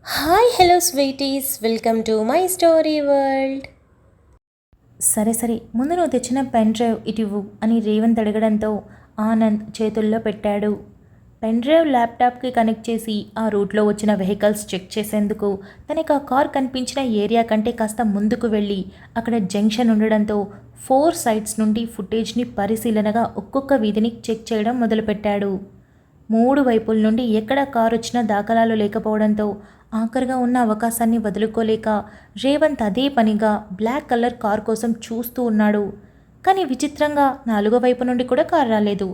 Hi hello sweeties welcome to my story world. సరే సరే ముందు నువ్వు తెచ్చిన పెన్ డ్రైవ్ ఇటివ్వు అని రేవంత్ అడగడంతో ఆనంద్ చేతుల్లో పెట్టాడు. పెన్ డ్రైవ్ ల్యాప్టాప్కి కనెక్ట్ చేసి ఆ రూట్లో వచ్చిన వెహికల్స్ చెక్ చేసేందుకు తనకి ఆ కార్ కనిపించిన ఏరియా కంటే కాస్త ముందుకు వెళ్ళి అక్కడ జంక్షన్ ఉండడంతో 4 సైడ్స్ నుండి ఫుటేజ్ని పరిశీలనగా ఒక్కొక్క వీధిని చెక్ చేయడం మొదలుపెట్టాడు. 3 వైపుల నుండి ఎక్కడ కారు వచ్చినా దాఖలాలు లేకపోవడంతో ఆఖరిగా ఉన్న అవకాశాన్ని వదులుకోలేక రేవంత్ అదే పనిగా బ్లాక్ కలర్ కార్ కోసం చూస్తూ ఉన్నాడు. కానీ విచిత్రంగా 4వ వైపు నుండి కూడా కారు రాలేదు.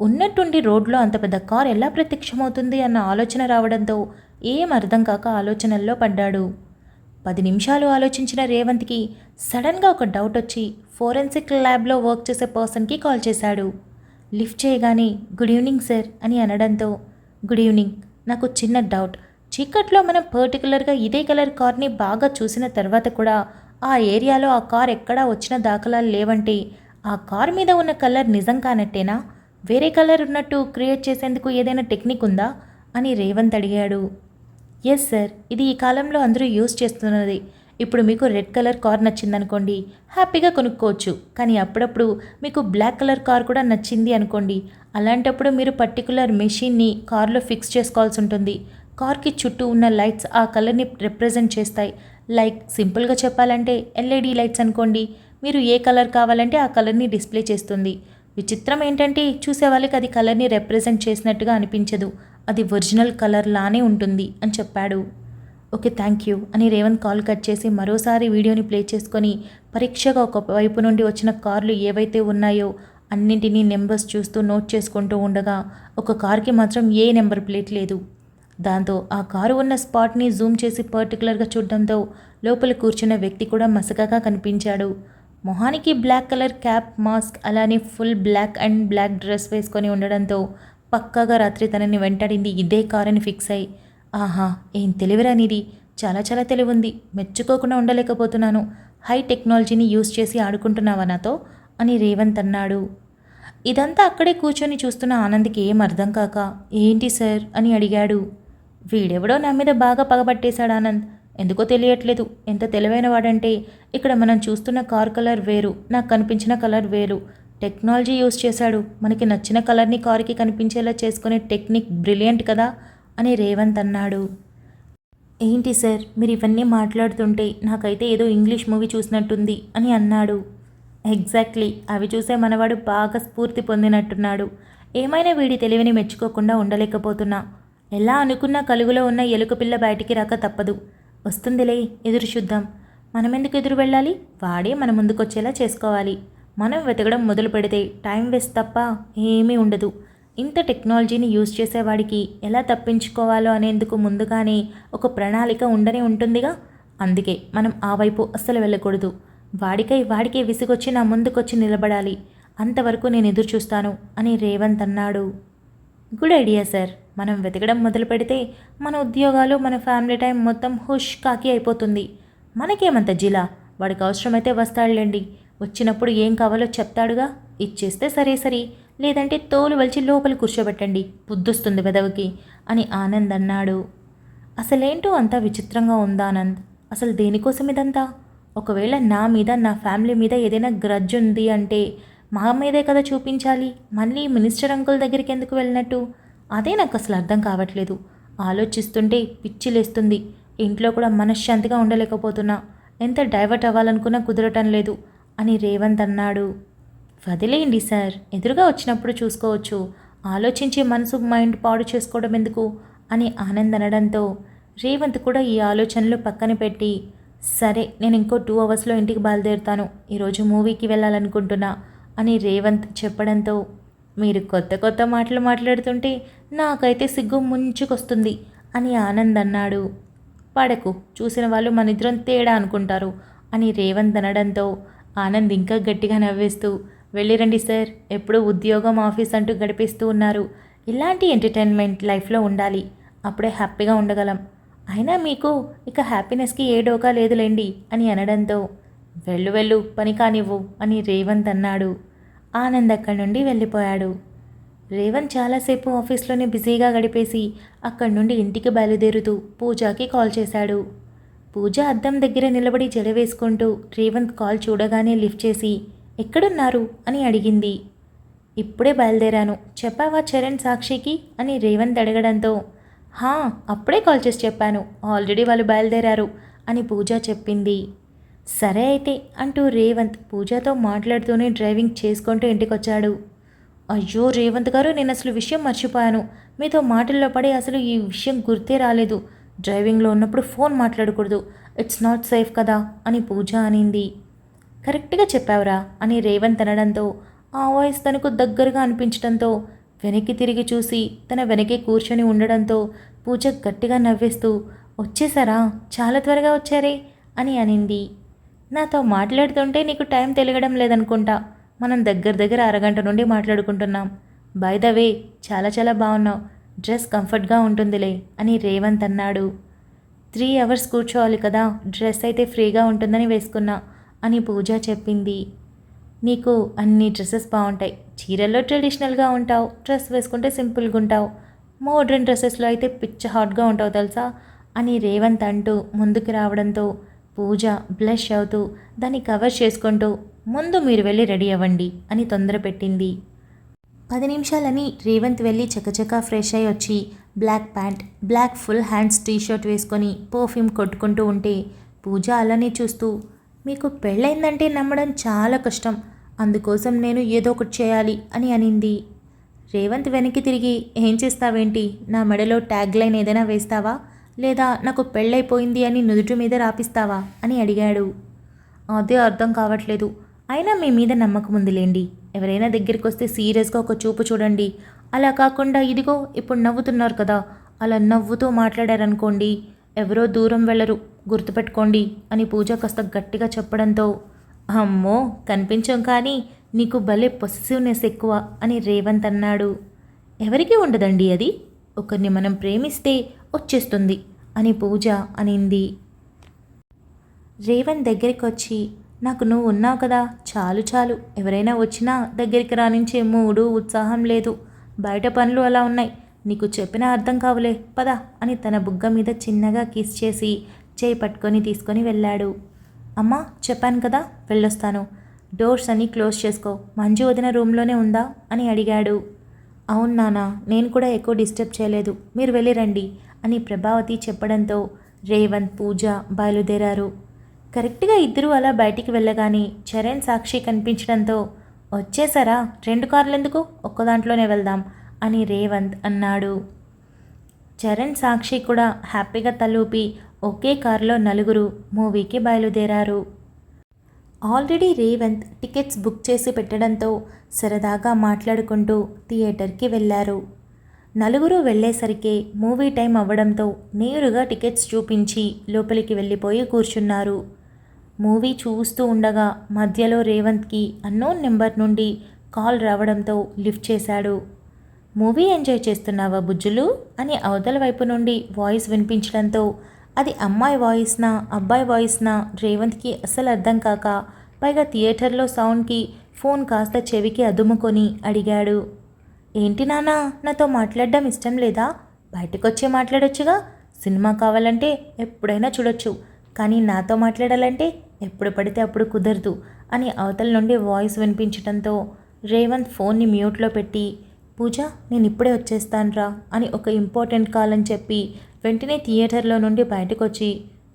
ఉన్నట్టుండి రోడ్లో అంత పెద్ద కార్ ఎలా ప్రత్యక్షమవుతుంది అన్న ఆలోచన రావడంతో ఏం అర్థం కాక ఆలోచనల్లో పడ్డాడు. 10 నిమిషాలు ఆలోచించిన రేవంత్కి సడన్గా ఒక డౌట్ వచ్చి ఫోరెన్సిక్ ల్యాబ్లో వర్క్ చేసే పర్సన్కి కాల్ చేశాడు. లిఫ్ట్ చేయగానే గుడ్ ఈవినింగ్ సార్ అని అనడంతో గుడ్ ఈవినింగ్, నాకు చిన్న డౌట్. చీకట్లో మనం పర్టికులర్గా ఇదే కలర్ కార్ని బాగా చూసిన తర్వాత కూడా ఆ ఏరియాలో ఆ కార్ ఎక్కడా వచ్చిన దాఖలాలు లేవంటే ఆ కార్ మీద ఉన్న కలర్ నిజం కానట్టేనా? వేరే కలర్ ఉన్నట్టు క్రియేట్ చేసేందుకు ఏదైనా టెక్నిక్ ఉందా అని రేవంత్ అడిగాడు. ఎస్ సార్, ఇది ఈ కాలంలో అందరూ యూజ్ చేస్తున్నది. ఇప్పుడు మీకు రెడ్ కలర్ కార్ నచ్చిందనుకోండి, హ్యాపీగా కొనుక్కోవచ్చు. కానీ అప్పుడప్పుడు మీకు బ్లాక్ కలర్ కార్ కూడా నచ్చింది అనుకోండి, అలాంటప్పుడు మీరు పర్టికులర్ మెషిన్ని కార్లో ఫిక్స్ చేసుకోవాల్సి ఉంటుంది. కార్కి చుట్టూ ఉన్న లైట్స్ ఆ కలర్ని రిప్రజెంట్ చేస్తాయి. లైక్ సింపుల్గా చెప్పాలంటే ఎల్ఈడి లైట్స్ అనుకోండి. మీరు ఏ కలర్ కావాలంటే ఆ కలర్ని డిస్ప్లే చేస్తుంది. విచిత్రం ఏంటంటే చూసే వాళ్ళకి అది కలర్ని రిప్రజెంట్ చేసినట్టుగా అనిపించదు. అది ఒరిజినల్ కలర్ లానే ఉంటుంది అని చెప్పాడు. ఓకే థ్యాంక్ యూ అని రేవంత్ కాల్ కట్ చేసి మరోసారి వీడియోని ప్లే చేసుకొని పరీక్షగా ఒక వైపు నుండి వచ్చిన కార్లు ఏవైతే ఉన్నాయో అన్నింటినీ నెంబర్స్ చూస్తూ నోట్ చేసుకుంటూ ఉండగా ఒక కార్కి మాత్రం ఏ నెంబర్ ప్లేట్ లేదు. దాంతో ఆ కారు ఉన్న స్పాట్ని జూమ్ చేసి పర్టికులర్గా చూడడంతో లోపల కూర్చున్న వ్యక్తి కూడా మసకగా కనిపించాడు. మొహానికి బ్లాక్ కలర్ క్యాప్, మాస్క్, అలానే full black and black dress వేసుకొని ఉండడంతో పక్కాగా రాత్రి తనని వెంటాడింది ఇదే కారు అని ఫిక్స్ అయ్యి, ఆహా ఏం తెలివిరా నీది, చాలా చాలా తెలివి ఉంది, మెచ్చుకోకుండా ఉండలేకపోతున్నాను. హై టెక్నాలజీని యూజ్ చేసి ఆడుకుంటున్నావా నాతో అని రేవంత్ అన్నాడు. ఇదంతా అక్కడే కూర్చొని చూస్తున్న ఆనంద్కి ఏం అర్థం కాక ఏంటి సార్ అని అడిగాడు. వీడెవడో నా మీద బాగా పగబట్టేశాడు ఆనంద్, ఎందుకో తెలియట్లేదు. ఎంత తెలివైన వాడంటే ఇక్కడ మనం చూస్తున్న కార్ కలర్ వేరు, నాకు కనిపించిన కలర్ వేరు. టెక్నాలజీ యూజ్ చేశాడు. మనకి నచ్చిన కలర్ని కారుకి కనిపించేలా చేసుకునే టెక్నిక్ బ్రిలియంట్ కదా అని రేవంత్ అన్నాడు. ఏంటి సార్ మీరు ఇవన్నీ మాట్లాడుతుంటే నాకైతే ఏదో ఇంగ్లీష్ మూవీ చూసినట్టుంది అని అన్నాడు. ఎగ్జాక్ట్లీ, అవి చూసే మనవాడు బాగా స్ఫూర్తి పొందినట్టున్నాడు. ఏమైనా వీడి తెలివిని మెచ్చుకోకుండా ఉండలేకపోతున్నా. ఎలా అనుకున్నా కలుగులో ఉన్న ఎలుక పిల్ల బయటికి రాక తప్పదు. వస్తుందిలే, ఎదురు చూద్దాం. మనమెందుకు ఎదురు వెళ్ళాలి? వాడే మన ముందుకొచ్చేలా చేసుకోవాలి. మనం వెతకడం మొదలు పెడితే టైం వేస్ట్ తప్ప ఏమీ ఉండదు. ఇంత టెక్నాలజీని యూజ్ చేసేవాడికి ఎలా తప్పించుకోవాలో అనేందుకు ముందుగానే ఒక ప్రణాళిక ఉండనే ఉంటుందిగా. అందుకే మనం ఆ వైపు అస్సలు వెళ్ళకూడదు. వాడికే విసుగొచ్చి నా ముందుకొచ్చి నిలబడాలి. అంతవరకు నేను ఎదురు చూస్తాను అని రేవంత్ అన్నాడు. Good idea sir. మనం వెతకడం మొదలు పెడితే మన ఉద్యోగాలు, మన ఫ్యామిలీ టైం మొత్తం హుష్ కాకి అయిపోతుంది. మనకేమంత జిలా, వాడికి అవసరమైతే వస్తాడులేండి. వచ్చినప్పుడు ఏం కావాలో చెప్తాడుగా, ఇచ్చేస్తే సరే, లేదంటే తోలు వలిచి లోపల కూర్చోబెట్టండి, బుద్ధొస్తుంది వెదవకి అని ఆనంద్ అన్నాడు. అసలేంటో అంతా విచిత్రంగా ఉందా ఆనంద్? అసలు దేనికోసం ఇదంతా? ఒకవేళ నా మీద, నా ఫ్యామిలీ మీద ఏదైనా గ్రడ్జ్ ఉంది అంటే మా మీదే కదా చూపించాలి. మళ్ళీ మినిస్టర్ అంకుల్ దగ్గరికి ఎందుకు వెళ్ళినట్టు? అదే నాకు అసలు అర్థం కావట్లేదు. ఆలోచిస్తుంటే పిచ్చిలేస్తుంది. ఇంట్లో కూడా మనశ్శాంతిగా ఉండలేకపోతున్నా. ఎంత డైవర్ట్ అవ్వాలనుకున్నా కుదరటం లేదు అని రేవంత్ అన్నాడు. వదిలేయండి సార్, ఎదురుగా వచ్చినప్పుడు చూసుకోవచ్చు. ఆలోచించి మనసు మైండ్ పాడు చేసుకోవడం ఎందుకు అని ఆనంద్ అనడంతో రేవంత్ కూడా ఈ ఆలోచనలు పక్కన పెట్టి, సరే నేను ఇంకో 2 అవర్స్లో ఇంటికి బయలుదేరుతాను, ఈరోజు మూవీకి వెళ్ళాలనుకుంటున్నా అని రేవంత్ చెప్పడంతో మీరు కొత్త మాటలు మాట్లాడుతుంటే నాకైతే సిగ్గు ముంచుకొస్తుంది అని ఆనంద్ అన్నాడు. పడకు, చూసిన వాళ్ళు మనిద్దరం తేడా అనుకుంటారు అని రేవంత్ అనడంతో ఆనంద్ ఇంకా గట్టిగా నవ్వేస్తూ, వెళ్ళిరండి సార్, ఎప్పుడూ ఉద్యోగం ఆఫీస్ అంటూ గడిపిస్తూ ఉన్నారు. ఇలాంటి ఎంటర్టైన్మెంట్ లైఫ్లో ఉండాలి, అప్పుడే హ్యాపీగా ఉండగలం. అయినా మీకు ఇక హ్యాపీనెస్కి ఏ డోకా లేదులేండి అని అనడంతో వెళ్ళు పని కానివ్వు అని రేవంత్ అన్నాడు. ఆనంద్ అక్కడి నుండి వెళ్ళిపోయాడు. రేవంత్ చాలాసేపు ఆఫీస్లోనే బిజీగా గడిపేసి అక్కడి నుండి ఇంటికి బయలుదేరుతూ పూజకి కాల్ చేశాడు. పూజ అద్దం దగ్గర నిలబడి జడ వేసుకుంటూ రేవంత్ కాల్ చూడగానే లిఫ్ట్ చేసి ఎక్కడున్నారు అని అడిగింది. ఇప్పుడే బయలుదేరాను, చెప్పావా చరణ్ సాక్షికి అని రేవంత్ అడగడంతో హా, అప్పుడే కాల్ చేసి చెప్పాను, ఆల్రెడీ వాళ్ళు బయలుదేరారు అని పూజ చెప్పింది. సరే అయితే అంటూ రేవంత్ పూజతో మాట్లాడుతూనే డ్రైవింగ్ చేసుకుంటూ ఇంటికొచ్చాడు. అయ్యో రేవంత్ గారు, నేను అసలు విషయం మర్చిపోయాను, మీతో మాటల్లో పడి అసలు ఈ విషయం గుర్తే రాలేదు. డ్రైవింగ్లో ఉన్నప్పుడు ఫోన్ మాట్లాడకూడదు, ఇట్స్ నాట్ సేఫ్ కదా అని పూజ అనింది. కరెక్ట్గా చెప్పావురా అని రేవంత్ అనడంతో ఆ వాయిస్ తనకు దగ్గరగా అనిపించడంతో వెనక్కి తిరిగి చూసి తన వెనకే కూర్చొని ఉండడంతో పూజ గట్టిగా నవ్వేస్తూ వచ్చేసారా, చాలా త్వరగా వచ్చారే అని అనింది. నాతో మాట్లాడుతుంటే నీకు టైం తెలియడం లేదనుకుంటా, మనం దగ్గర అరగంట నుండి మాట్లాడుకుంటున్నాం. బై ద వే చాలా చాలా బాగున్నావు, డ్రెస్ కంఫర్ట్గా ఉంటుందిలే అని రేవంత్ అన్నాడు. 3 అవర్స్ కూర్చోవాలి కదా, డ్రెస్ అయితే ఫ్రీగా ఉంటుందని వేసుకున్నా అని పూజ చెప్పింది. నీకు అన్ని డ్రెస్సెస్ బాగుంటాయి, చీరల్లో ట్రెడిషనల్గా ఉంటావు, డ్రెస్ వేసుకుంటే సింపుల్గా ఉంటావు, మోడ్రన్ డ్రెస్సెస్లో అయితే పిచ్చ హాట్గా ఉంటావు తెలుసా అని రేవంత్ అంటూ ముందుకు రావడంతో పూజ బ్లష్ అవుతూ దాన్ని కవర్ చేసుకుంటూ ముందు మీరు వెళ్ళి రెడీ అవ్వండి అని తొందర పెట్టింది. 10 నిమిషాలని రేవంత్ వెళ్ళి చకచకా ఫ్రెష్ అయ్యి వచ్చి black pant, black full hands t-shirt వేసుకొని పర్ఫ్యూమ్ కొట్టుకుంటూ ఉంటే పూజ అలానే చూస్తూ మీకు పెళ్ళైందంటే నమ్మడం చాలా కష్టం, అందుకోసం నేను ఏదో ఒకటి చేయాలి అని అనింది. రేవంత్ వెనక్కి తిరిగి ఏం చేస్తావేంటి, నా మెడలో ట్యాగ్ లైన్ ఏదైనా వేస్తావా, లేదా నాకు పెళ్ళైపోయింది అని నుదుటి మీద రాపిస్తావా అని అడిగాడు. అదే అర్థం కావట్లేదు, అయినా మీ మీద నమ్మకం ఉందిలేండి, ఎవరైనా దగ్గరికి వస్తే సీరియస్గా ఒక చూపు చూడండి, అలా కాకుండా ఇదిగో ఇప్పుడు నవ్వుతున్నారు కదా, అలా నవ్వుతూ మాట్లాడారనుకోండి ఎవరో దూరం వెళ్ళరు, గుర్తుపెట్టుకోండి అని పూజ కాస్త గట్టిగా చెప్పడంతో అమ్మో కనిపించం కానీ నీకు భలే పొసెసివ్నెస్ ఎక్కువ అని రేవంత్ అన్నాడు. ఎవరికి ఉండదండి అది, ఒకరిని మనం ప్రేమిస్తే వచ్చేస్తుంది అని పూజ అనింది. రేవంత్ దగ్గరికి వచ్చి నాకు నువ్వు ఉన్నావు కదా, చాలు చాలు, ఎవరైనా వచ్చినా దగ్గరికి రానించే మూడు ఉత్సాహం లేదు, బయట పనులు అలా ఉన్నాయి, నీకు చెప్పినా అర్థం కావులే పద అని తన బుగ్గ మీద చిన్నగా కిస్ చేసి చేయి పట్టుకొని తీసుకొని వెళ్ళాడు. అమ్మా చెప్పాను కదా వెళ్ళొస్తాను, డోర్స్ అన్నీ క్లోజ్ చేసుకో, మంజు వదిన రూమ్లోనే ఉందా అని అడిగాడు. అవును నాన్న, నేను కూడా ఎక్కువ డిస్టర్బ్ చేయలేదు, మీరు వెళ్ళిరండి అని ప్రభావతి చెప్పడంతో రేవంత్ పూజ బయలుదేరారు. కరెక్ట్గా ఇద్దరూ అలా బయటికి వెళ్ళగానే చరణ్ సాక్షి కనిపించడంతో వచ్చేసారా, 2 కార్లు ఎందుకు, ఒక్క దాంట్లోనే వెళ్దాం అని రేవంత్ అన్నాడు. చరణ్ సాక్షి కూడా హ్యాపీగా తలూపి ఒకే కారులో నలుగురు మూవీకి బయలుదేరారు. ఆల్రెడీ రేవంత్ టికెట్స్ బుక్ చేసి పెట్టడంతో సరదాగా మాట్లాడుకుంటూ థియేటర్కి వెళ్ళారు. నలుగురు వెళ్ళేసరికి మూవీ టైం అవ్వడంతో నేరుగా టికెట్స్ చూపించి లోపలికి వెళ్ళిపోయి కూర్చున్నారు. మూవీ చూస్తూ ఉండగా మధ్యలో రేవంత్కి అన్నోన్ నెంబర్ నుండి కాల్ రావడంతో లిఫ్ట్ చేశాడు. మూవీ ఎంజాయ్ చేస్తున్నావా బుజ్జులు అని అవతల వైపు నుండి వాయిస్ వినిపించడంతో అది అమ్మాయి వాయిస్నా అబ్బాయి వాయిస్నా రేవంత్కి అస్సలు అర్థం కాక పైగా థియేటర్లో సౌండ్కి ఫోన్ కాస్త చెవికి అదుముకొని అడిగాడు. ఏంటి నాన్న, నాతో మాట్లాడడం ఇష్టం లేదా, బయటకొచ్చే మాట్లాడొచ్చుగా, సినిమా కావాలంటే ఎప్పుడైనా చూడొచ్చు, కానీ నాతో మాట్లాడాలంటే ఎప్పుడు పడితే అప్పుడు కుదరదు అని అవతల నుండి వాయిస్ వినిపించడంతో రేవంత్ ఫోన్ని మ్యూట్లో పెట్టి పూజ నేను ఇప్పుడే వచ్చేస్తానురా అని ఒక ఇంపార్టెంట్ కాల్ అని చెప్పి వెంటనే థియేటర్లో నుండి బయటకు వచ్చి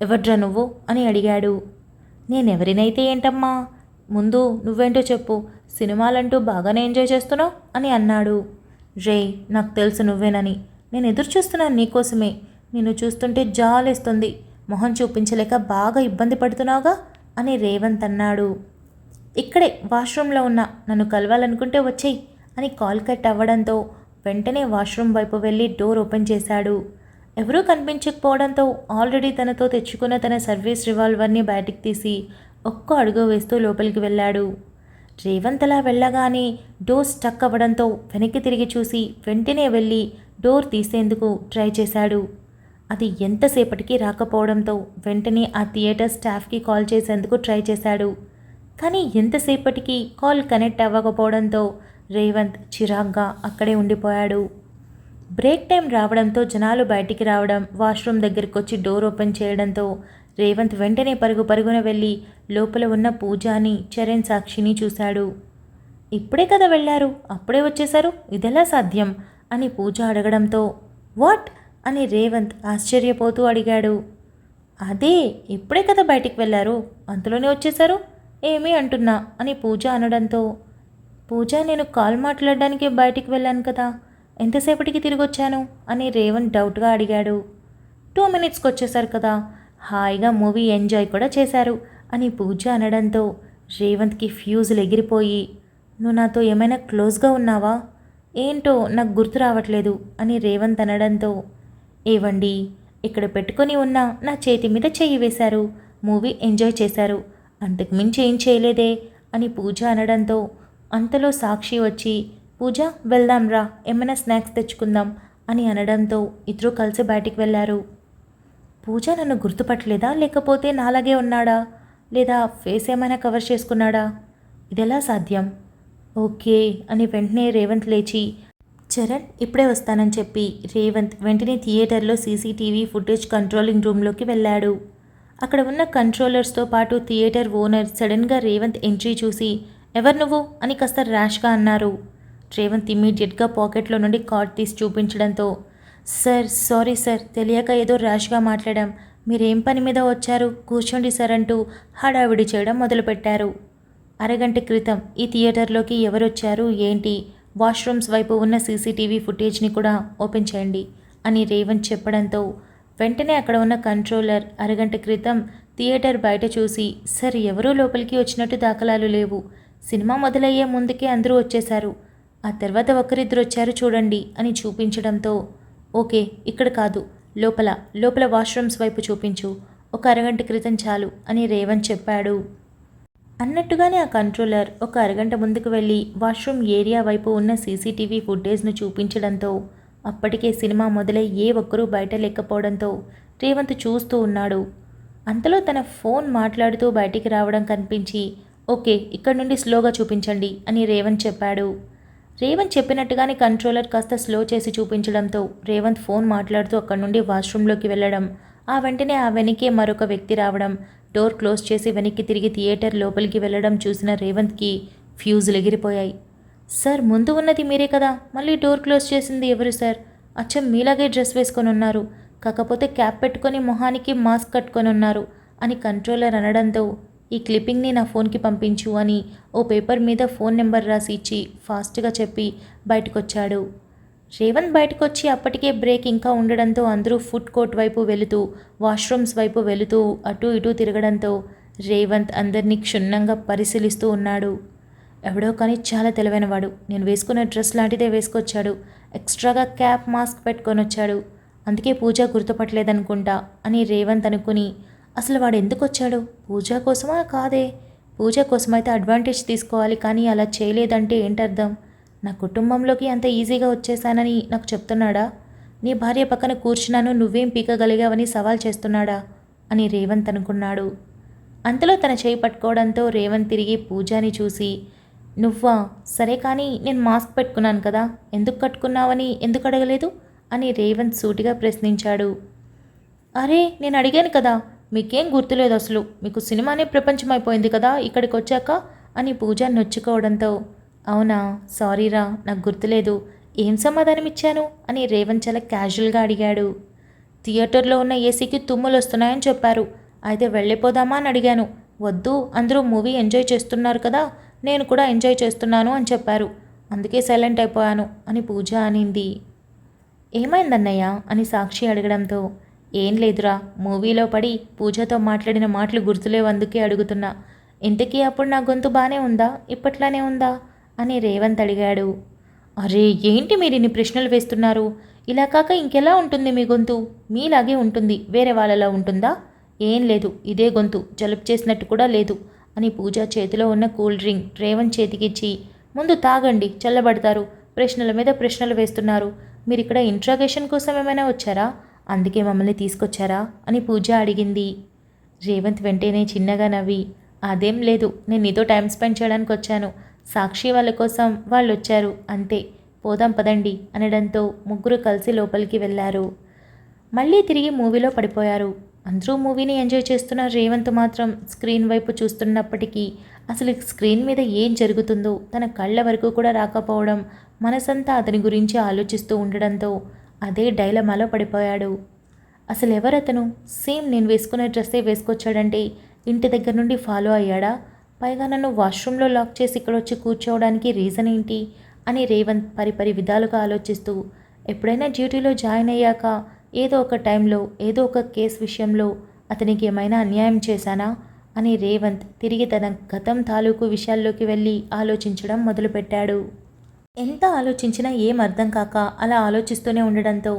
ఎవడ్రా నువ్వు అని అడిగాడు. నేనెవరినైతే ఏంటమ్మా, ముందు నువ్వేంటో చెప్పు, సినిమాలంటూ బాగానే ఎంజాయ్ చేస్తున్నావు అని అన్నాడు. రే నాకు తెలుసు నువ్వేనని, నేను ఎదురు చూస్తున్నాను నీకోసమే, నిన్ను చూస్తుంటే జాలేస్తుంది, మొహం చూపించలేక బాగా ఇబ్బంది పడుతున్నావుగా అని రేవంత్ అన్నాడు. ఇక్కడే వాష్రూమ్లో ఉన్నా, నన్ను కలవాలనుకుంటే వచ్చేయి అని కాల్ కట్ అవ్వడంతో వెంటనే వాష్రూమ్ వైపు వెళ్ళి డోర్ ఓపెన్ చేశాడు. ఎవరూ కనిపించకపోవడంతో ఆల్రెడీ తనతో తెచ్చుకున్న తన సర్వీస్ రివాల్వర్ని బయటికి తీసి ఒక్క అడుగు వేస్తూ లోపలికి వెళ్ళాడు. రేవంత్ అలా వెళ్ళగానే డోర్ స్టక్ అవ్వడంతో వెనక్కి తిరిగి చూసి వెంటనే వెళ్ళి డోర్ తీసేందుకు ట్రై చేశాడు. అది ఎంతసేపటికి రాకపోవడంతో వెంటనే ఆ థియేటర్ స్టాఫ్కి కాల్ చేసేందుకు ట్రై చేశాడు. కానీ ఎంతసేపటికి కాల్ కనెక్ట్ అవ్వకపోవడంతో రేవంత్ చిరాగ్గా అక్కడే ఉండిపోయాడు. బ్రేక్ టైం రావడంతో జనాలు బయటికి రావడం, వాష్రూమ్ దగ్గరికి వచ్చి డోర్ ఓపెన్ చేయడంతో రేవంత్ వెంటనే పరుగున వెళ్ళి లోపల ఉన్న పూజాని, చరణ్, సాక్షిని చూశాడు. ఇప్పుడే కదా వెళ్ళారు, అప్పుడే వచ్చేశారు, ఇదెలా సాధ్యం అని పూజ అడగడంతో వాట్ అని రేవంత్ ఆశ్చర్యపోతూ అడిగాడు. అదే ఇప్పుడే కదా బయటికి వెళ్ళారు, అంతలోనే వచ్చేశారు ఏమీ అంటున్నా అని పూజ అనడంతో పూజ నేను కాల్ మాట్లాడడానికి బయటికి వెళ్ళాను కదా, ఎంతసేపటికి తిరిగి వచ్చాను అని రేవంత్ డౌట్గా అడిగాడు. 2 మినిట్స్కి వచ్చేశారు కదా, హాయిగా మూవీ ఎంజాయ్ కూడా చేశారు అని పూజ అనడంతో రేవంత్కి ఫ్యూజులు ఎగిరిపోయి నువ్వు నాతో ఏమైనా క్లోజ్గా ఉన్నావా, ఏంటో నాకు గుర్తు రావట్లేదు అని రేవంత్ అనడంతో ఏవండి ఇక్కడ పెట్టుకొని ఉన్న నా చేతి మీద చెయ్యి వేశారు, మూవీ ఎంజాయ్ చేశారు, అంతకు మించి ఏం చేయలేదే అని పూజ అనడంతో అంతలో సాక్షి వచ్చి పూజ వెళ్దాం రా, ఏమైనా స్నాక్స్ తెచ్చుకుందాం అని అనడంతో ఇద్దరూ కలిసి బయటికి వెళ్ళారు. పూజ నన్ను గుర్తుపట్టలేదా, లేకపోతే నాలాగే ఉన్నాడా, లేదా ఫేస్ ఏమైనా కవర్ చేసుకున్నాడా, ఇదెలా సాధ్యం? ఓకే అని వెంటనే రేవంత్ లేచి చరణ్ ఇప్పుడే వస్తానని చెప్పి రేవంత్ వెంటనే థియేటర్లో సీసీటీవీ ఫుటేజ్ కంట్రోలింగ్ రూమ్లోకి వెళ్ళాడు. అక్కడ ఉన్న కంట్రోలర్స్తో పాటు థియేటర్ ఓనర్ సడన్గా రేవంత్ ఎంట్రీ చూసి ఎవరు నువ్వు అని కాస్త ర్యాష్గా అన్నారు. రేవంత్ ఇమ్మీడియట్గా పాకెట్లో నుండి కార్డ్ తీసి చూపించడంతో సార్ సారీ సార్, తెలియక ఏదో ర్యాష్గా మాట్లాడాం, మీరేం పని మీద వచ్చారు, కూర్చోండి సార్ అంటూ హడావిడి చేయడం మొదలుపెట్టారు. అరగంట క్రితం ఈ థియేటర్లోకి ఎవరొచ్చారు ఏంటి, వాష్రూమ్స్ వైపు ఉన్న సీసీటీవీ ఫుటేజ్ని కూడా ఓపెన్ చేయండి అని రేవంత్ చెప్పడంతో వెంటనే అక్కడ ఉన్న కంట్రోలర్ అరగంట క్రితం థియేటర్ బయట చూసి సార్ ఎవరూ లోపలికి వచ్చినట్టు దాఖలాలు లేవు, సినిమా మొదలయ్యే ముందుకే అందరూ వచ్చేశారు, ఆ తర్వాత ఒకరిద్దరు వచ్చారు చూడండి అని చూపించడంతో ఓకే ఇక్కడ కాదు, లోపల వాష్రూమ్స్ వైపు చూపించు, ఒక అరగంట క్రితం చాలు అని రేవంత్ చెప్పాడు. అన్నట్టుగానే ఆ కంట్రోలర్ ఒక అరగంట ముందుకు వెళ్ళి వాష్రూమ్ ఏరియా వైపు ఉన్న సీసీటీవీ ఫుటేజ్ను చూపించడంతో అప్పటికే సినిమా మొదలై ఏ ఒక్కరూ బయట లేకపోవడంతో రేవంత్ చూస్తూ ఉన్నాడు. అంతలో తన ఫోన్ మాట్లాడుతూ బయటికి రావడం కనిపించి ఓకే ఇక్కడ నుండి స్లోగా చూపించండి అని రేవంత్ చెప్పాడు. రేవంత్ చెప్పినట్టుగానే కంట్రోలర్ కాస్త స్లో చేసి చూపించడంతో రేవంత్ ఫోన్ మాట్లాడుతూ అక్కడి నుండి వాష్రూమ్లోకి వెళ్ళడం, ఆ వెంటనే ఆ వెనకే మరొక వ్యక్తి రావడం, డోర్ క్లోజ్ చేసి వెనక్కి తిరిగి థియేటర్ లోపలికి వెళ్ళడం చూసిన రేవంత్కి ఫ్యూజులు ఎగిరిపోయాయి. సార్ ముందు ఉన్నది మీరే కదా, మళ్ళీ డోర్ క్లోజ్ చేసింది ఎవరు సార్, అచ్చం మీలాగే డ్రెస్ వేసుకొని ఉన్నారు, కాకపోతే క్యాప్ పెట్టుకొని మొహానికి మాస్క్ కట్టుకొని ఉన్నారు అని కంట్రోలర్ అనడంతో ఈ క్లిప్పింగ్ని నా ఫోన్కి పంపించు అని ఓ పేపర్ మీద ఫోన్ నెంబర్ రాసి ఇచ్చి ఫాస్ట్గా చెప్పి బయటకొచ్చాడు. రేవంత్ బయటకొచ్చి అప్పటికే బ్రేక్ ఇంకా ఉండడంతో అందరూ ఫుడ్ కోర్ట్ వైపు వెళుతూ వాష్రూమ్స్ వైపు వెళుతూ అటూ ఇటూ తిరగడంతో రేవంత్ అందరినీ క్షుణ్ణంగా పరిశీలిస్తూ ఉన్నాడు. ఎవడో కానీ చాలా తెలివైనవాడు, నేను వేసుకున్న డ్రెస్ లాంటిదే వేసుకొచ్చాడు, ఎక్స్ట్రాగా క్యాప్ మాస్క్ పెట్టుకొని వచ్చాడు, అందుకే పూజ గుర్తుపట్టలేదనుకుంటా అని రేవంత్ అనుకుని అసలు వాడు ఎందుకు వచ్చాడు, పూజ కోసమా కాదే, పూజ కోసమైతే అడ్వాంటేజ్ తీసుకోవాలి కానీ అలా చేయలేదంటే ఏంటర్థం, నా కుటుంబంలోకి అంత ఈజీగా వచ్చేసానని నాకు చెప్తున్నాడా, నీ భార్య పక్కన కూర్చున్నాను నువ్వేం పీకగలిగావని సవాల్ చేస్తున్నాడా అని రేవంత్ అనుకున్నాడు. అంతలో తన చేయి పట్టుకోవడంతో రేవంత్ తిరిగి పూజని చూసి నువ్వా, సరే కానీ నేను మాస్క్ పెట్టుకున్నాను కదా, ఎందుకు కట్టుకున్నావని ఎందుకు అడగలేదు అని రేవంత్ సూటిగా ప్రశ్నించాడు. అరే నేను అడిగాను కదా, మీకేం గుర్తులేదు అసలు, మీకు సినిమానే ప్రపంచం అయిపోయింది కదా ఇక్కడికి వచ్చాక అని పూజ నొచ్చుకోవడంతో అవునా సారీరా నాకు గుర్తులేదు, ఏం సమాధానం ఇచ్చాను అని రేవంత్ చాలా క్యాజువల్గా అడిగాడు. థియేటర్లో ఉన్న ఏసీకి తుమ్ములు వస్తున్నాయని చెప్పారు, అయితే వెళ్ళిపోదామా అని అడిగాను, వద్దు అందరూ మూవీ ఎంజాయ్ చేస్తున్నారు కదా నేను కూడా ఎంజాయ్ చేస్తున్నాను అని చెప్పారు, అందుకే సైలెంట్ అయిపోయాను అని పూజ అనింది. ఏమైందన్నయ్య అని సాక్షి అడగడంతో ఏం లేదురా, మూవీలో పడి పూజతో మాట్లాడిన మాటలు గుర్తులేవు అందుకే అడుగుతున్నా, ఇంతకీ అప్పుడు నా గొంతు బాగానే ఉందా ఇప్పట్లానే ఉందా అని రేవంత్ అడిగాడు. అరే ఏంటి మీరు ఇన్ని ప్రశ్నలు వేస్తున్నారు, ఇలా కాక ఇంకెలా ఉంటుంది మీ గొంతు, మీలాగే ఉంటుంది వేరే వాళ్ళలా ఉంటుందా, ఏం లేదు ఇదే గొంతు, జలుబు చేసినట్టు కూడా లేదు అని పూజ చేతిలో ఉన్న కూల్ డ్రింక్ రేవంత్ చేతికిచ్చి ముందు తాగండి చల్లబడతారు, ప్రశ్నల మీద ప్రశ్నలు వేస్తున్నారు, మీరు ఇక్కడ ఇంట్రాగేషన్ కోసం ఏమైనా వచ్చారా, అందుకే మమ్మల్ని తీసుకొచ్చారా అని పూజ అడిగింది. రేవంత్ వెంటనే చిన్నగా నవ్వి అదేం లేదు, నేను నీతో టైం స్పెండ్ చేయడానికి వచ్చాను, సాక్షి వాళ్ళ కోసం వాళ్ళు వచ్చారు అంతే, పోదాం పదండి అనడంతో ముగ్గురు కలిసి లోపలికి వెళ్ళారు. మళ్ళీ తిరిగి మూవీలో పడిపోయారు. అందరూ మూవీని ఎంజాయ్ చేస్తున్న రేవంత్ మాత్రం స్క్రీన్ వైపు చూస్తున్నప్పటికీ అసలు స్క్రీన్ మీద ఏం జరుగుతుందో తన కళ్ళ వరకు కూడా రాకపోవడం, మనసంతా అతని గురించి ఆలోచిస్తూ ఉండడంతో అదే డైలమాలో పడిపోయాడు. అసలు ఎవరతను? సేమ్ నేను వేసుకునే డ్రెస్సే వేసుకొచ్చాడంటే ఇంటి దగ్గర నుండి ఫాలో అయ్యాడా? పైగా నన్ను వాష్రూమ్లో లాక్ చేసి ఇక్కడ వచ్చి కూర్చోవడానికి రీజన్ ఏంటి అని రేవంత్ పరిపరి విధాలుగా ఆలోచిస్తూ, ఎప్పుడైనా డ్యూటీలో జాయిన్ అయ్యాక ఏదో ఒక టైంలో ఏదో ఒక కేసు విషయంలో అతనికి ఏమైనా అన్యాయం చేశానా అని రేవంత్ తిరిగి తన గతం తాలూకు విషయాల్లోకి వెళ్ళి ఆలోచించడం మొదలుపెట్టాడు. ఎంత ఆలోచించినా ఏం అర్థం కాక అలా ఆలోచిస్తూనే ఉండడంతో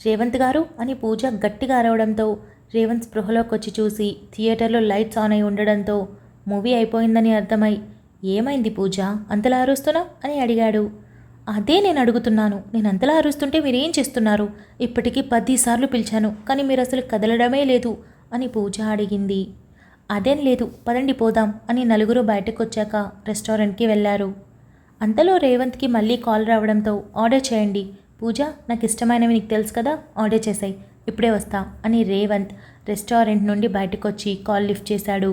రేవంత్ గారు అని పూజ గట్టిగా అరవడంతో రేవంత్ స్పృహలోకి వచ్చి చూసి థియేటర్లో లైట్స్ ఆన్ అయి ఉండడంతో మూవీ అయిపోయిందని అర్థమై, ఏమైంది పూజ అంతలా అరుస్తున్నావు అని అడిగాడు. అదే నేను అడుగుతున్నాను, నేను అంతలా అరుస్తుంటే మీరేం చేస్తున్నారు? ఇప్పటికీ 10 సార్లు పిలిచాను కానీ మీరు అసలు కదలడమే లేదు అని పూజ అడిగింది. అదేం లేదు, పదండి పోదాం అని నలుగురు బయటకు వచ్చాక రెస్టారెంట్కి వెళ్ళారు. అంతలో రేవంత్కి మళ్ళీ కాల్ రావడంతో, ఆర్డర్ చేయండి పూజ, నాకు ఇష్టమైనవి నీకు తెలుసు కదా, ఆర్డర్ చేసాయి, ఇప్పుడే వస్తా అని రేవంత్ రెస్టారెంట్ నుండి బయటకు వచ్చి కాల్ లిఫ్ట్ చేశాడు.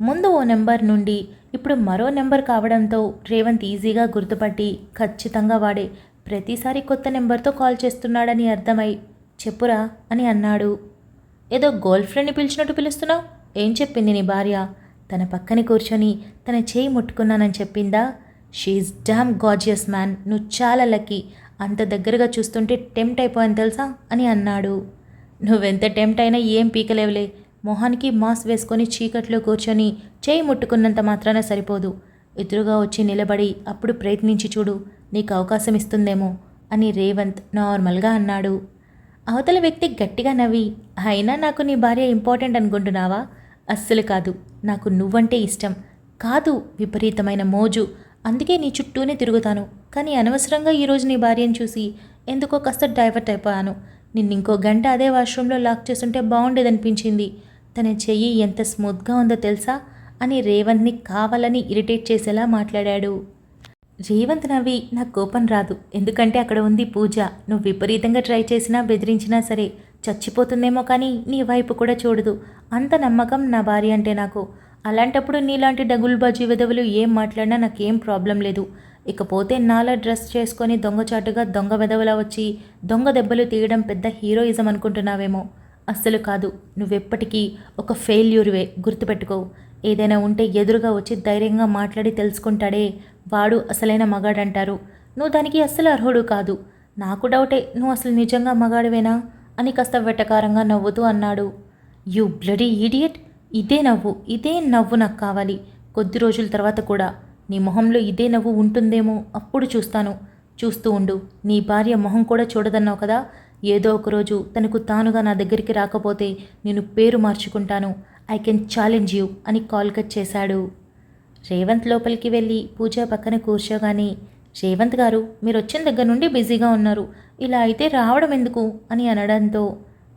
ముందు ఓ నెంబర్ నుండి ఇప్పుడు మరో నెంబర్ కావడంతో రేవంత్ ఈజీగా గుర్తుపట్టి ఖచ్చితంగా వాడే ప్రతిసారి కొత్త నెంబర్తో కాల్ చేస్తున్నాడని అర్థమై, చెప్పురా అని అన్నాడు. ఏదో గర్ల్ ఫ్రెండ్ని పిలిచినట్టు పిలుస్తున్నావు, ఏం చెప్పింది నీ భార్య? తన పక్కన కూర్చొని తన చేయి ముట్టుకున్నానని చెప్పిందా? షీఈస్ డామ్ గార్జియస్ మ్యాన్, నువ్వు చాలా లక్కీ, అంత దగ్గరగా చూస్తుంటే టెంప్ట్ అయిపోయాను తెలుసా అని అన్నాడు. నువ్వెంత టెంప్ట్ అయినా ఏం పీకలేవులే, మొహానికి మాస్ వేసుకొని చీకట్లో కూర్చొని చేయి ముట్టుకున్నంత మాత్రాన సరిపోదు, ఎదురుగా వచ్చి నిలబడి అప్పుడు ప్రయత్నించి చూడు, నీకు అవకాశం ఇస్తుందేమో అని రేవంత్ నార్మల్గా అన్నాడు. అవతల వ్యక్తి గట్టిగా నవ్వి, అయినా నాకు నీ భార్య ఇంపార్టెంట్ అనుకుంటున్నావా? అస్సలు కాదు, నాకు నువ్వంటే ఇష్టం కాదు, విపరీతమైన మోజు, అందుకే నీ చుట్టూనే తిరుగుతాను. కానీ అనవసరంగా ఈరోజు నీ భార్యను చూసి ఎందుకో కాస్త డైవర్ట్ అయిపోయాను. నిన్నింకో గంట అదే వాష్రూమ్లో లాక్ చేస్తుంటే బాగుండేదనిపించింది. తన చెయ్యి ఎంత స్మూత్గా ఉందో తెలుసా అని రేవంత్ని కావాలని ఇరిటేట్ చేసేలా మాట్లాడాడు. రేవంత్ నవ్వి, నాకు కోపం రాదు, ఎందుకంటే అక్కడ ఉంది పూజ. నువ్వు విపరీతంగా ట్రై చేసినా బెదిరించినా సరే చచ్చిపోతుందేమో కానీ నీ వైపు కూడా చూడదు. అంత నమ్మకం నా భార్య అంటే నాకు. అలాంటప్పుడు నీలాంటి డగుల్బాజీ విధవులు ఏం మాట్లాడినా నాకేం ప్రాబ్లం లేదు. ఇకపోతే నాలా డ్రెస్ చేసుకొని దొంగచాటుగా దొంగ విధవలా వచ్చి దొంగ దెబ్బలు తీయడం పెద్ద హీరోయిజం అనుకుంటున్నావేమో. అస్సలు కాదు, నువ్వెప్పటికీ ఒక ఫెయిల్యూర్వే, గుర్తుపెట్టుకో. ఏదైనా ఉంటే ఎదురుగా వచ్చి ధైర్యంగా మాట్లాడి తెలుసుకుంటాడే వాడు అసలైన మగాడంటారు. నువ్వు దానికి అస్సలు అర్హుడు కాదు. నాకు డౌటే, నువ్వు అసలు నిజంగా మగాడివేనా అని కాస్త వెటకారంగా నవ్వుతూ అన్నాడు. యూ బ్లడీ ఈడియట్, ఇదే నవ్వు నాకు కావాలి. కొద్ది రోజుల తర్వాత కూడా నీ మొహంలో ఇదే నవ్వు ఉంటుందేమో, అప్పుడు చూస్తాను. చూస్తూ ఉండు. నీ భార్య మొహం కూడా చూడదన్నావు కదా, ఏదో ఒకరోజు తనకు తానుగా నా దగ్గరికి రాకపోతే నేను పేరు మార్చుకుంటాను. ఐ కెన్ ఛాలెంజ్ యూ అని కాల్ కట్ చేశాడు. రేవంత్ లోపలికి వెళ్ళి పూజ పక్కన కూర్చోగానే, రేవంత్ గారు మీరు వచ్చిన దగ్గర నుండి బిజీగా ఉన్నారు, ఇలా అయితే రావడం ఎందుకు అని అనడంతో,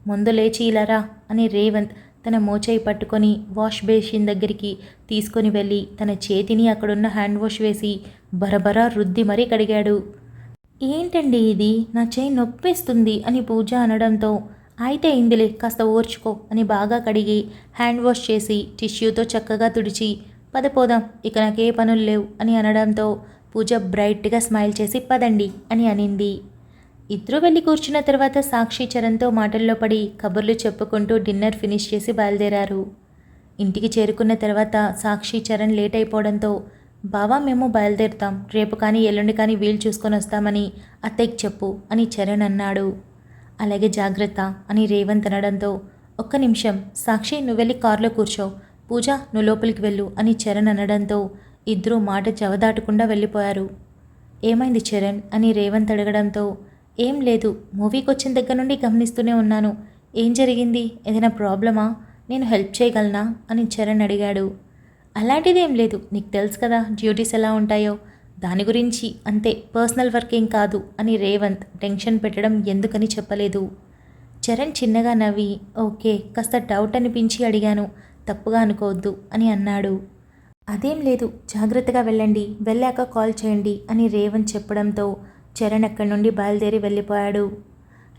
ముందు లేచి ఇలా రా అని రేవంత్ తన మోచేయి పట్టుకొని వాష్ బేసిన్ దగ్గరికి తీసుకొని వెళ్ళి తన చేతిని అక్కడున్న హ్యాండ్ వాష్ వేసి బరబరా రుద్ది మరీ కడిగాడు. ఏంటండి ఇది, నా చేయి నొప్పిస్తుంది అని పూజ అనడంతో, అయితే ఇందులే కాస్త ఓర్చుకో అని బాగా కడిగి హ్యాండ్ వాష్ చేసి టిష్యూతో చక్కగా తుడిచి పదపోదాం, ఇక నాకే పనులు లేవు అని అనడంతో పూజ బ్రైట్గా స్మైల్ చేసి పదండి అని అనింది. ఇద్దరు వెళ్ళి కూర్చున్న తర్వాత సాక్షి చరణ్తో మాటల్లో పడి కబుర్లు చెప్పుకుంటూ డిన్నర్ ఫినిష్ చేసి బయలుదేరారు. ఇంటికి చేరుకున్న తర్వాత సాక్షి చరణ్ లేట్ అయిపోవడంతో, బావా మేము బయలుదేరుతాం, రేపు కానీ ఎల్లుండి కానీ వీలు చూసుకొని వస్తామని అత్తయ్యకి చెప్పు అని చరణ్ అన్నాడు. అలాగే జాగ్రత్త అని రేవంత్ అనడంతో, ఒక్క నిమిషం సాక్షి, నువ్వు వెళ్ళి కారులో కూర్చో, పూజ నువ్వు లోపలికి వెళ్ళు అని చరణ్ అనడంతో ఇద్దరూ మాట జవదాటకుండా వెళ్ళిపోయారు. ఏమైంది చరణ్ అని రేవంత్ అడగడంతో, ఏం లేదు, మూవీకి వచ్చిన దగ్గర నుండి గమనిస్తూనే ఉన్నాను, ఏం జరిగింది, ఏదైనా ప్రాబ్లమా, నేను హెల్ప్ చేయగలనా అని చరణ్ అడిగాడు. అలాంటిదేం లేదు, నీకు తెలుసు కదా డ్యూటీస్ ఎలా ఉంటాయో, దాని గురించి అంతే, పర్సనల్ వర్క్ ఏం కాదు అని రేవంత్ టెన్షన్ పెట్టడం ఎందుకని చెప్పలేదు. చరణ్ చిన్నగా నవ్వి, ఓకే కాస్త డౌట్ అనిపించి అడిగాను, తప్పుగా అనుకోవద్దు అని అన్నాడు. అదేం లేదు, జాగ్రత్తగా వెళ్ళండి, వెళ్ళాక కాల్ చేయండి అని రేవంత్ చెప్పడంతో చరణ్ అక్కడి నుండి బయలుదేరి వెళ్ళిపోయాడు.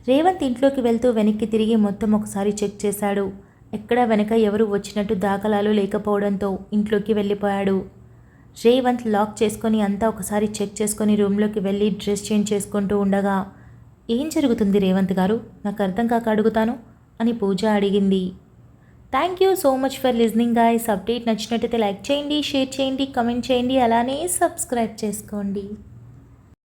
రేవంత్ ఇంట్లోకి వెళ్తూ వెనక్కి తిరిగి మొత్తం ఒకసారి చెక్ చేశాడు. ఎక్కడా వెనక ఎవరు వచ్చినట్టు దాఖలాలు లేకపోవడంతో ఇంట్లోకి వెళ్ళిపోయాడు. రేవంత్ లాక్ చేసుకొని అంతా ఒకసారి చెక్ చేసుకొని రూమ్లోకి వెళ్ళి డ్రెస్ చేంజ్ చేసుకుంటూ ఉండగా, ఏం జరుగుతుంది రేవంత్ గారు, నాకు అర్థం కాక అడుగుతాను అని పూజ అడిగింది. Thank you so much for listening guys. Update నచ్చినట్టయితే లైక్ చేయండి, షేర్ చేయండి, కమెంట్ చేయండి, అలానే సబ్స్క్రైబ్ చేసుకోండి.